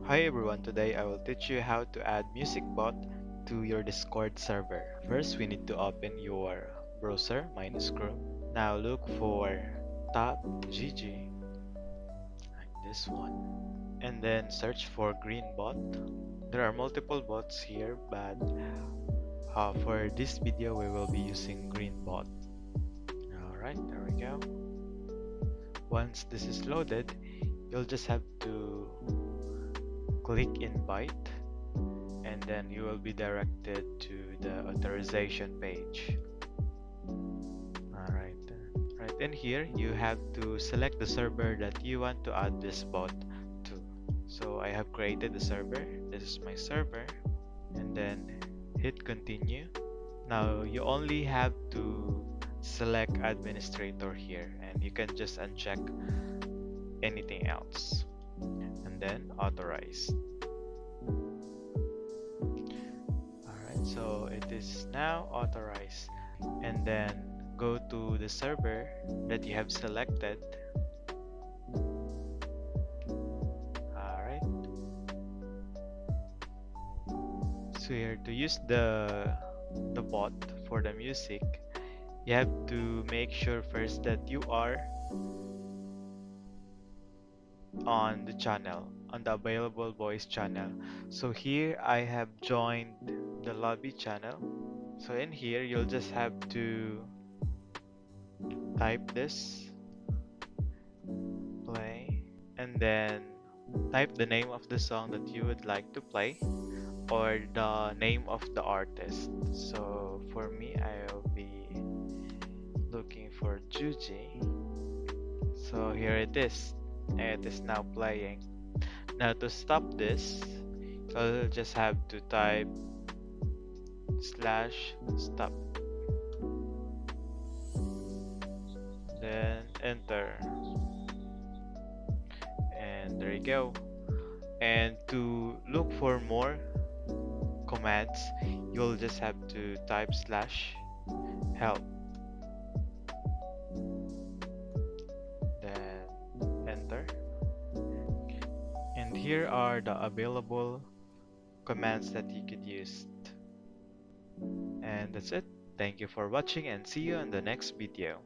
Hi everyone, today I will teach you how to add MusicBot to your Discord server. First, we need to open your browser, mine is Chrome. Now look for .gg, like this one, and then search for Greenbot. There are multiple bots here, but for this video we will be using Greenbot. Alright, there we go. Once this is loaded, you'll just have to click invite and then you will be directed to the authorization page. Alright, right in here you have to select the server that you want to add this bot to. So I have created the server, this is my server, and then hit continue. Now you only have to select administrator here and you can just uncheck anything else and then authorize. Alright, so it is now authorized, and then go to the server that you have selected. Alright, so here to use the bot for the music, you have to make sure first that you are on the channel, on the available voice channel. So here I have joined the lobby channel. So in here you'll just have to type this play and then type the name of the song that you would like to play or the name of the artist. So for me, I'll be looking for Juji. So here it is. It is now playing. Now to stop this, I'll just have to type slash stop. Then enter. And there you go. And to look for more commands, you'll just have to type slash help, then enter. And here are the available commands that you could use. And that's it. Thank you for watching and see you in the next video.